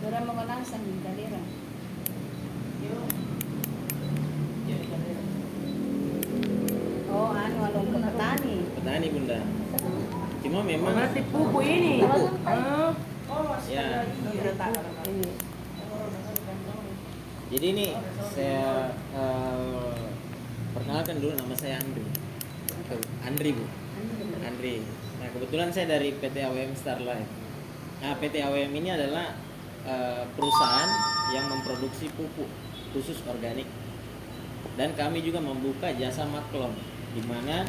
Orang mengenal sang galera. Oh, anu alun ke petani. Petani bunda. Cuma memang Berarti pupu ini. Pupu. Ya. Ini. jadi ini saya perkenalkan dulu, nama saya Andri bu. Andri. Nah kebetulan saya dari PT AWM Starlight. Nah PT AWM ini adalah perusahaan yang memproduksi pupuk khusus organik, dan kami juga membuka jasa maklon, di mana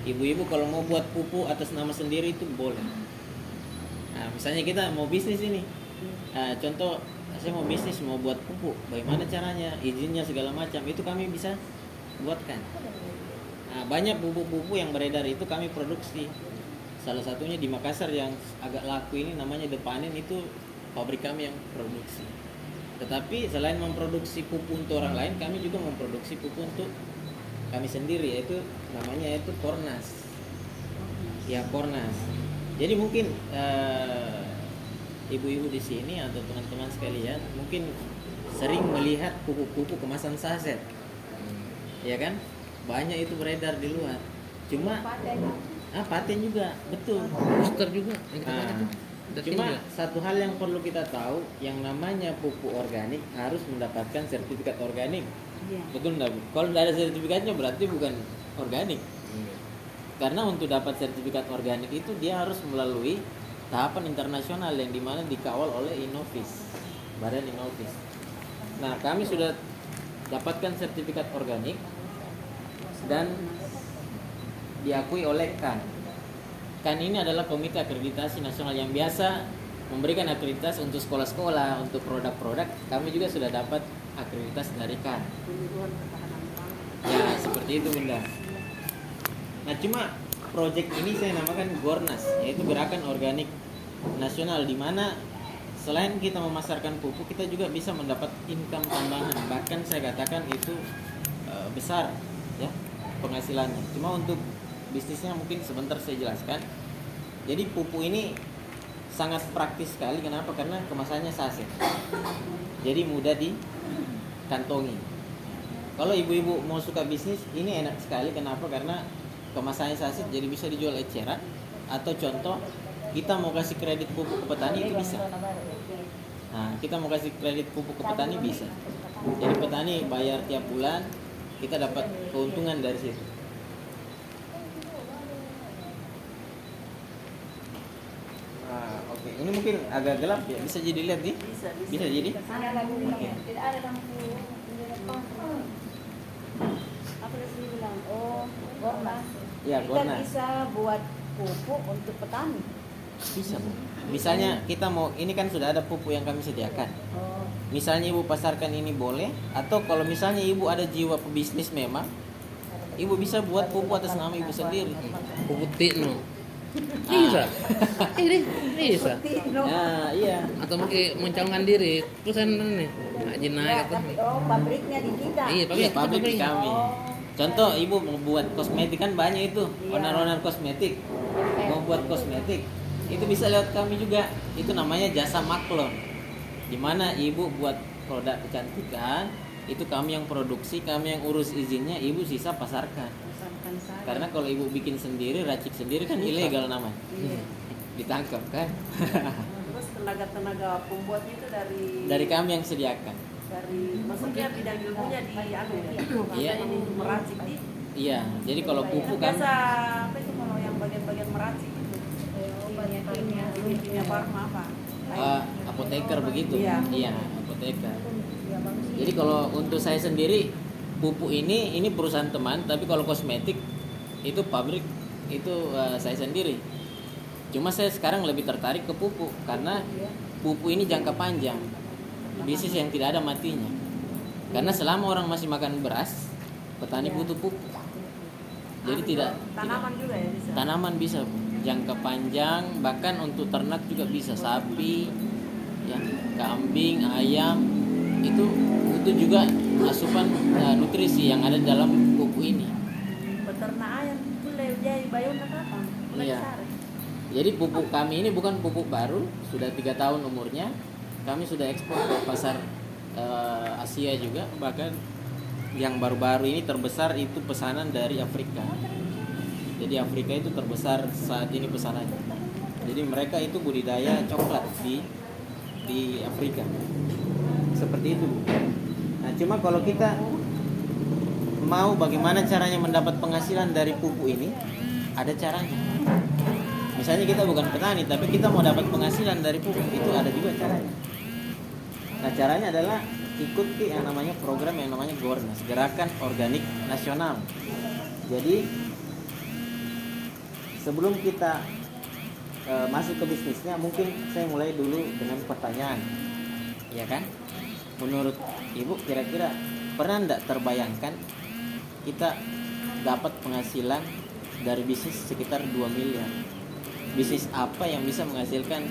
ibu-ibu kalau mau buat pupuk atas nama sendiri itu boleh. Nah misalnya kita mau bisnis ini, contoh saya mau bisnis, mau buat pupuk, bagaimana caranya, izinnya segala macam, itu kami bisa buatkan. Nah, banyak pupuk-pupuk yang beredar itu kami produksi. Salah satunya di Makassar yang agak laku ini namanya Depanen, itu pabrik kami yang produksi. Tetapi selain memproduksi pupuk untuk orang lain, kami juga memproduksi pupuk untuk kami sendiri, yaitu namanya itu Kornas. Ya Kornas. Jadi mungkin ibu-ibu di sini atau teman-teman sekalian mungkin sering melihat pupuk-pupuk kemasan saset, ya kan? Banyak itu beredar di luar. Cuma paten juga, betul. Booster juga. Cuma satu hal yang perlu kita tahu, yang namanya pupuk organik harus mendapatkan sertifikat organik. Iya. Betul enggak, Bu? Kalau tidak ada sertifikatnya berarti bukan organik. Karena untuk dapat sertifikat organik itu dia harus melalui tahapan internasional yang dimana dikawal oleh Innovis, Badan Innovis. Nah, kami sudah dapatkan sertifikat organik dan diakui oleh KAN. KAN ini adalah Komite Akreditasi Nasional yang biasa memberikan akreditasi untuk sekolah-sekolah, untuk produk-produk. Kami juga sudah dapat akreditasi dari KAN. Ya, seperti itu Bunda. Nah, cuma proyek ini saya namakan Gornas, yaitu Gerakan Organik Nasional, di mana selain kita memasarkan pupuk, kita juga bisa mendapat income tambahan. Bahkan saya katakan itu besar ya penghasilannya. Cuma untuk bisnisnya mungkin sebentar saya jelaskan. Jadi pupuk ini sangat praktis sekali. Kenapa? Karena kemasannya saset. Jadi mudah dikantongi. Kalau ibu-ibu mau suka bisnis, ini enak sekali. Kenapa? Karena kemasannya saset, jadi bisa dijual eceran. Atau contoh, kita mau kasih kredit pupuk ke petani itu bisa. Nah, kita mau kasih kredit pupuk ke petani bisa. Jadi petani bayar tiap bulan, kita dapat keuntungan dari situ. Oke. Ini mungkin agak gelap ya, bisa jadi lihat nih? Bisa jadi? Ada lampunya. Tidak ada lampu. Apa sih bilang? Oh, Gornas. Ya, Kita Gornas. bisa buat pupuk untuk petani. Bisa, Bu. Misalnya kita mau, ini kan sudah ada pupuk yang kami sediakan. Oh, Misalnya ibu pasarkan ini boleh, atau kalau misalnya ibu ada jiwa pebisnis memang, ibu bisa buat pupuk atas nama ibu sendiri. Pupuk Tino. Bisa. Ini bisa. Nah, iya. Atau mungkin mencalonkan diri perusahaan ini. Haji naik atau pabriknya di kita. Iya, Iya, pabrik pabrik di kami. Oh. Contoh ibu mau buat kosmetik kan banyak itu, Iya. owner-owner kosmetik. Mau buat kosmetik, itu bisa lewat kami juga. Itu namanya jasa maklon. Di mana ibu buat produk kecantikan, itu kami yang produksi, kami yang urus izinnya, ibu sisa pasarkan. Pasarkan saya. Karena kalau ibu bikin sendiri, racik sendiri kan ilegal namanya. Iya. Ditangkap kan? Terus tenaga-tenaga pembuatnya itu Dari kami yang sediakan. dari maksudnya bidang ilmunya di anu Iya. ini untuk meracik di Iya, jadi kalau pupuk kan biasa apa itu kalau yang bagian-bagian meracik itu kimia farma apa apoteker begitu. Iya. Iya, apoteker. Jadi kalau untuk saya sendiri pupuk ini perusahaan teman, tapi kalau kosmetik itu pabrik itu saya sendiri. Cuma saya sekarang lebih tertarik ke pupuk karena pupuk ini jangka panjang, bisnis yang tidak ada matinya. Karena selama orang masih makan beras, petani butuh pupuk. Jadi tidak tanaman juga ya bisa tanaman bisa jangka panjang, bahkan untuk ternak juga bisa, sapi, ya, kambing, ayam, itu butuh juga asupan nutrisi yang ada dalam pupuk ini. peternak ayam boleh jadi bayuna kapan mulai Iya. sari Jadi pupuk kami ini bukan pupuk baru, sudah 3 tahun umurnya. kami sudah ekspor ke pasar Asia juga, bahkan yang baru-baru ini terbesar itu pesanan dari Afrika. Jadi Afrika itu terbesar saat ini pesanannya. Jadi mereka itu budidaya coklat di Afrika. Seperti itu. Nah, cuma kalau kita mau bagaimana caranya mendapat penghasilan dari pupuk ini, ada caranya. Misalnya kita bukan petani, tapi kita mau dapat penghasilan dari pupuk, itu ada juga caranya. Nah, caranya adalah ikuti yang namanya program yang namanya GORNAS, Gerakan Organik Nasional. Jadi sebelum kita masuk ke bisnisnya, mungkin saya mulai dulu dengan pertanyaan, ya kan? Menurut Ibu kira-kira pernah enggak terbayangkan kita dapat penghasilan dari bisnis sekitar 2 miliar? Bisnis apa yang bisa menghasilkan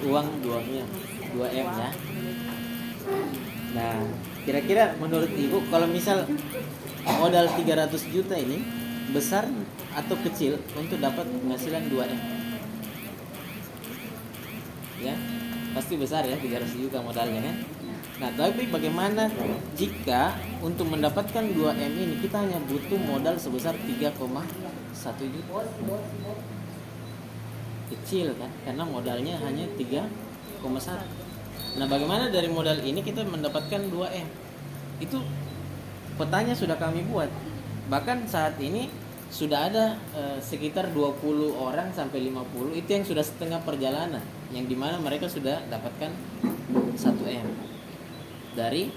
uang 2 miliar, 2M ya? Nah, kira-kira menurut Ibu kalau misal modal 300 juta ini besar atau kecil untuk dapat penghasilan 2M? Ya, pasti besar ya, 300 juta modalnya kan. Nah, tapi bagaimana jika untuk mendapatkan 2M ini kita hanya butuh modal sebesar 3,1 juta? Kecil kan, karena modalnya hanya 3,1. Nah, bagaimana dari modal ini kita mendapatkan 2M? Itu petanya sudah kami buat. Bahkan saat ini sudah ada sekitar 20 orang sampai 50 itu yang sudah setengah perjalanan, yang dimana mereka sudah dapatkan 1M dari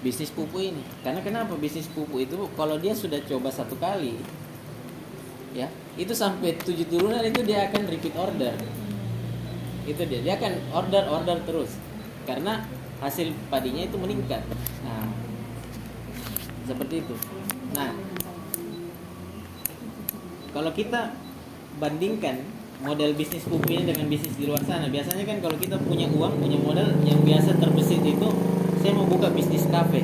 bisnis pupuk ini. Karena kenapa bisnis pupuk itu kalau dia sudah coba satu kali, ya itu sampai 7 turunan itu dia akan repeat order. Itu dia akan order terus karena hasil padinya itu meningkat. Nah, seperti itu. Nah, kalau kita bandingkan model bisnis pupuk ini dengan bisnis di luar sana, biasanya kan kalau kita punya uang, punya modal, yang biasa terbesit itu saya mau buka bisnis kafe.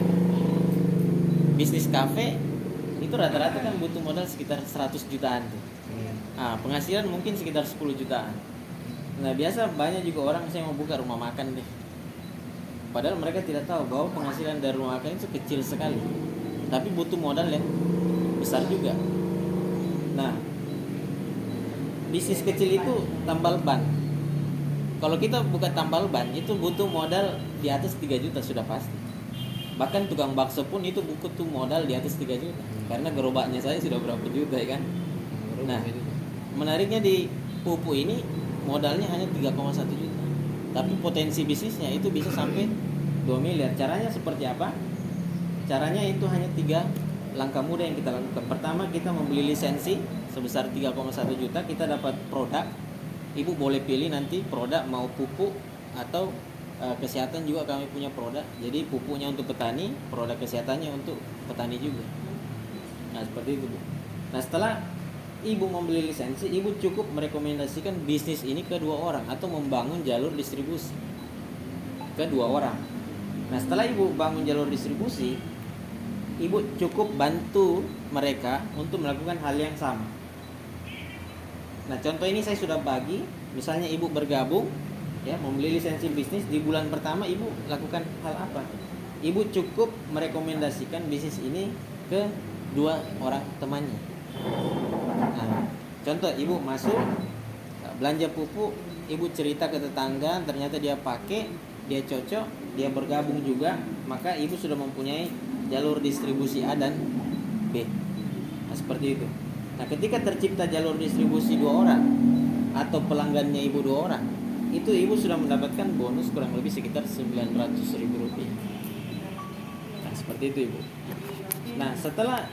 Bisnis kafe itu rata-rata kan butuh modal sekitar 100 jutaan tuh. Nah, penghasilan mungkin sekitar 10 jutaan. Nah, biasa banyak juga orang saya mau buka rumah makan deh. Padahal mereka tidak tahu bahwa penghasilan dari rumah makan itu kecil sekali, tapi butuh modal yang besar juga. Nah, bisnis kecil itu tambal ban. Kalau kita buka tambal ban itu butuh modal di atas 3 juta sudah pasti. Bahkan tukang bakso pun itu butuh modal di atas 3 juta. Karena gerobaknya saya sudah berapa juta ya kan. Nah, menariknya di pupuk ini modalnya hanya 3,1 juta. Tapi potensi bisnisnya itu bisa sampai 2 miliar. Caranya seperti apa? Caranya itu hanya 3 langkah mudah yang kita lakukan. Pertama, kita membeli lisensi sebesar 3,1 juta, kita dapat produk. Ibu boleh pilih nanti produk mau pupuk atau kesehatan juga kami punya produk. Jadi pupuknya untuk petani, produk kesehatannya untuk petani juga. Nah, seperti itu, Bu. Nah, setelah Ibu membeli lisensi, Ibu cukup merekomendasikan bisnis ini ke 2 orang atau membangun jalur distribusi ke 2 orang. Nah, setelah Ibu bangun jalur distribusi, Ibu cukup bantu mereka untuk melakukan hal yang sama. Nah, contoh ini saya sudah bagi. Misalnya Ibu bergabung, ya, membeli lisensi bisnis, di bulan pertama Ibu lakukan hal apa? Ibu cukup merekomendasikan bisnis ini ke 2 orang temannya. Nah, contoh Ibu masuk belanja pupuk, Ibu cerita ke tetangga, ternyata dia pakai, dia cocok, dia bergabung juga, maka Ibu sudah mempunyai jalur distribusi A dan B. Nah, seperti itu. Nah, ketika tercipta jalur distribusi 2 orang atau pelanggannya Ibu 2 orang, itu Ibu sudah mendapatkan bonus kurang lebih sekitar 900.000 rupiah. Nah, seperti itu, Ibu. Nah, setelah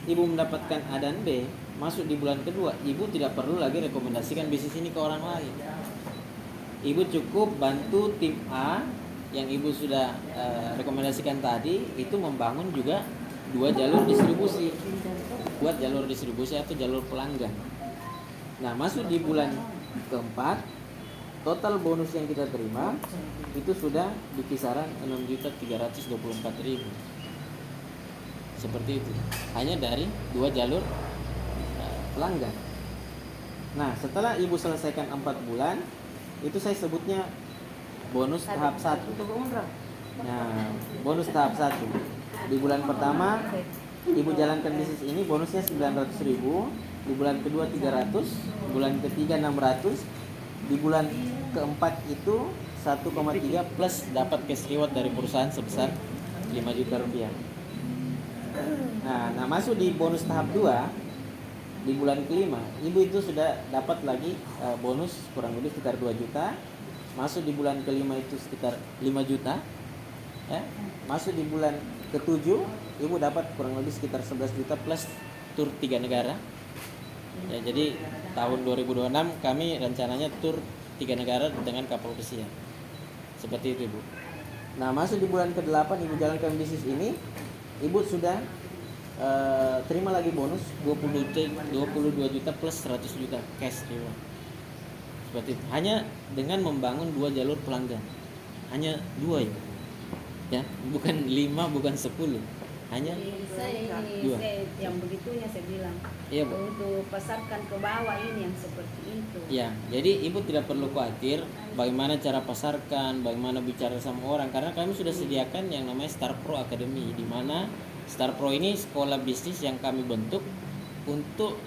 Ibu mendapatkan A dan B, masuk di bulan kedua, Ibu tidak perlu lagi rekomendasikan bisnis ini ke orang lain. Ibu cukup bantu tim A yang Ibu sudah rekomendasikan tadi, itu membangun juga 2 jalur distribusi, buat jalur distribusi atau jalur pelanggan. Nah, masuk di bulan keempat, total bonus yang kita terima itu sudah di kisaran 6.324.000. Seperti itu, hanya dari 2 jalur pelanggan. Nah, setelah Ibu selesaikan 4 bulan, itu saya sebutnya bonus tahap 1. Nah, bonus tahap 1. Di bulan pertama ibu jalankan bisnis ini bonusnya 900.000, di bulan kedua 300, bulan ketiga 600, di bulan keempat itu 1,3 plus dapat cash reward dari perusahaan sebesar 5 juta rupiah. Nah, masuk di bonus tahap 2 di bulan kelima, ibu itu sudah dapat lagi bonus kurang lebih sekitar 2 juta. Masuk di bulan kelima itu sekitar 5 juta. Ya. Masuk di bulan ketujuh, ibu dapat kurang lebih sekitar 11 juta plus tur 3 negara. Ya, jadi tahun 2026 kami rencananya tur 3 negara dengan kapal pesiar. Seperti itu, Ibu. Nah, masuk di bulan ke-8 ibu jalankan bisnis ini, ibu sudah terima lagi bonus 22 juta plus 100 juta cash reward. Seperti itu. Hanya dengan membangun 2 jalur pelanggan. Hanya 2 itu. Ya, bukan 5, bukan 10. Hanya Saya dua. yang begitunya saya bilang. Iya, Bu. Untuk pasarkan ke bawah ini yang seperti itu. Ya, jadi ibu tidak perlu khawatir bagaimana cara pasarkan, bagaimana bicara sama orang, karena kami sudah sediakan yang namanya Star Pro Academy, di mana Star Pro ini sekolah bisnis yang kami bentuk untuk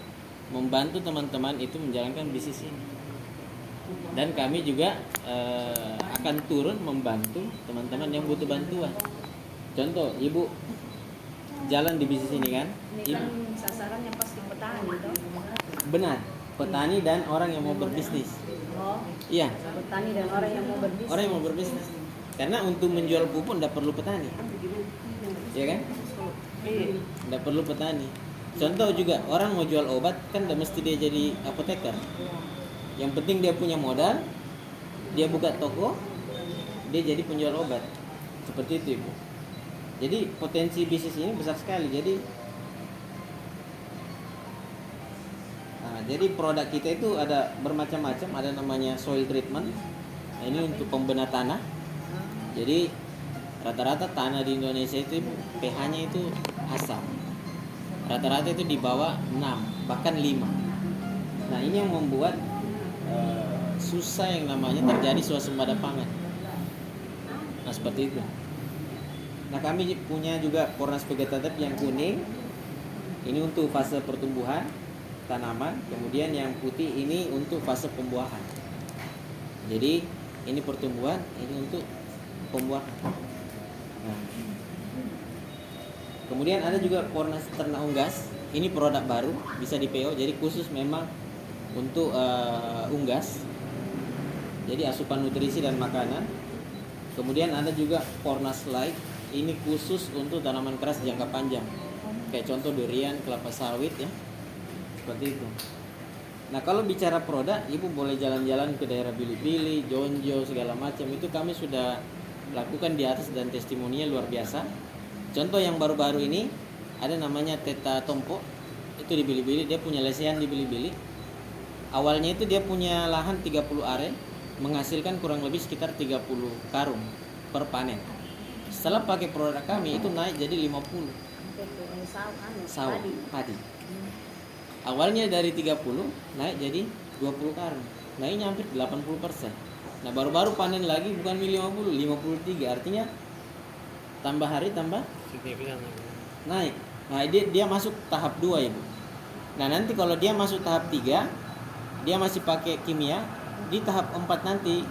membantu teman-teman itu menjalankan bisnis ini. Dan kami juga akan turun membantu teman-teman yang butuh bantuan. Contoh, ibu jalan di bisnis ini kan? Ini kan sasarannya pasti petani toh. Benar, petani dan orang yang mau berbisnis. Oh, Iya, petani dan orang yang mau berbisnis. orang yang mau berbisnis. Karena untuk menjual pupuk tidak perlu petani, ya kan? Tidak perlu petani. Contoh juga orang mau jual obat kan tidak mesti dia jadi apoteker. Yang penting dia punya modal, dia buka toko, dia jadi penjual obat. Seperti itu, Ibu. Jadi potensi bisnis ini besar sekali. Jadi produk kita itu ada bermacam-macam. Ada namanya soil treatment. Nah, ini untuk pembena tanah. Jadi rata-rata tanah di Indonesia itu pH-nya itu asam. Rata-rata itu di bawah 6, bahkan 5. Nah, ini yang membuat susah yang namanya terjadi swasembada pangan. Nah, seperti itu. Nah, kami punya juga Fornas vegetatif yang kuning. Ini untuk fase pertumbuhan tanaman. Kemudian yang putih ini untuk fase pembuahan. Jadi ini pertumbuhan, ini untuk pembuahan. Nah. Kemudian ada juga Fornas ternak unggas. Ini produk baru, bisa di PO. Jadi khusus memang untuk unggas. Jadi asupan nutrisi dan makanan. Kemudian ada juga Fornas Light. Ini khusus untuk tanaman keras jangka panjang. Kayak contoh durian, kelapa sawit ya. Seperti itu. Nah, kalau bicara produk, Ibu boleh jalan-jalan ke daerah Bili-Bili, Jonjo, segala macam. Itu kami sudah lakukan di atas dan testimoninya luar biasa. Contoh yang baru-baru ini ada namanya Teta Tompo. Itu di Bili-Bili, dia punya lesehan di Bili-Bili. Awalnya itu dia punya lahan 30 are, menghasilkan kurang lebih sekitar 30 karung per panen. Setelah pakai produk kami itu naik jadi 50 sawah padi. Awalnya dari 30 naik jadi 20 karung. Naiknya hampir 80%. Nah, baru-baru panen lagi bukan 50, 53. Artinya tambah hari tambah Signifikan. naik. Nah, dia masuk tahap 2 ya, Bu. Nah, nanti kalau dia masuk tahap 3, dia masih pakai kimia. Di tahap 4 nanti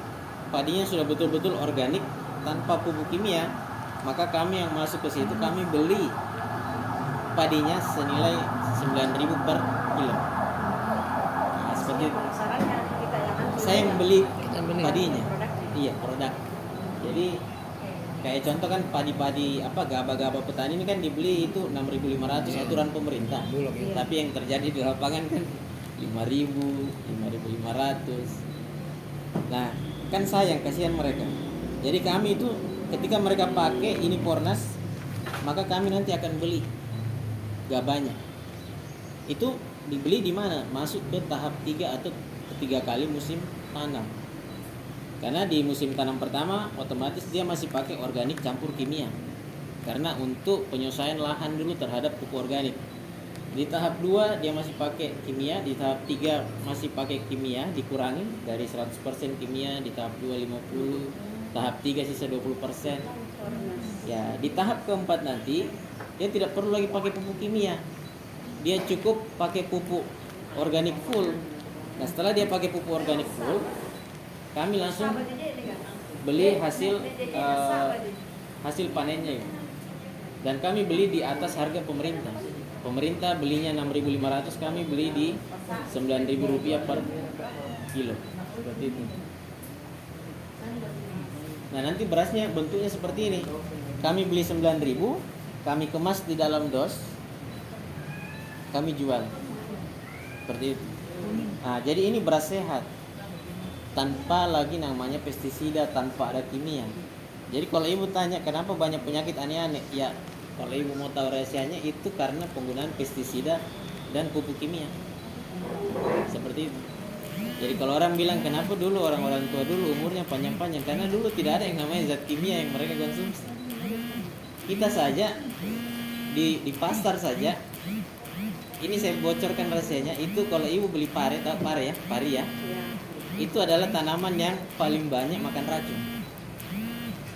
padinya sudah betul-betul organik tanpa pupuk kimia. Maka kami yang masuk ke situ, kami beli padinya senilai 9.000 per kilo. Nah, seperti itu. Sarannya kita yang ambil. Saya yang beli Kita beli. padinya. Produknya. Iya, produk. Jadi kayak contoh kan padi-padi gaba-gaba petani ini kan dibeli itu 6.500 aturan pemerintah. Bulog ya. Tapi yang terjadi di lapangan kan 5.000, 5.500. Nah, kan sayang, kasihan mereka. Jadi kami itu ketika mereka pakai ini Fornas, maka kami nanti akan beli gabanya. Itu dibeli di mana? Masuk ke tahap 3 atau ketiga kali musim tanam. Karena di musim tanam pertama otomatis dia masih pakai organik campur kimia. Karena untuk penyelesaian lahan dulu terhadap pupuk organik. Di tahap 2 dia masih pakai kimia, di tahap 3 masih pakai kimia dikurangi dari 100% kimia, di tahap 2 50, tahap 3 sisa 20%. Ya, di tahap keempat nanti dia tidak perlu lagi pakai pupuk kimia. Dia cukup pakai pupuk organik full. Nah, setelah dia pakai pupuk organik full, kami langsung beli hasil panennya. Dan kami beli di atas harga pemerintah. Pemerintah belinya 6.500, kami beli di Rp9.000 per kilo. Seperti itu. Nah, nanti berasnya bentuknya seperti ini. Kami beli 9.000, kami kemas di dalam dos, kami jual. Seperti itu. Nah, jadi ini beras sehat. Tanpa lagi namanya pestisida, tanpa ada kimia. Jadi kalau ibu tanya kenapa banyak penyakit aneh-aneh, ya kalau ibu mau tahu rahasianya itu karena penggunaan pestisida dan pupuk kimia. Seperti itu. Jadi kalau orang bilang kenapa dulu orang-orang tua dulu umurnya panjang-panjang, karena dulu tidak ada yang namanya zat kimia yang mereka konsumsi. Kita saja di pasar saja, ini saya bocorkan rahasianya, itu kalau ibu beli pare, tahu pare ya, pari ya, itu adalah tanaman yang paling banyak makan racun.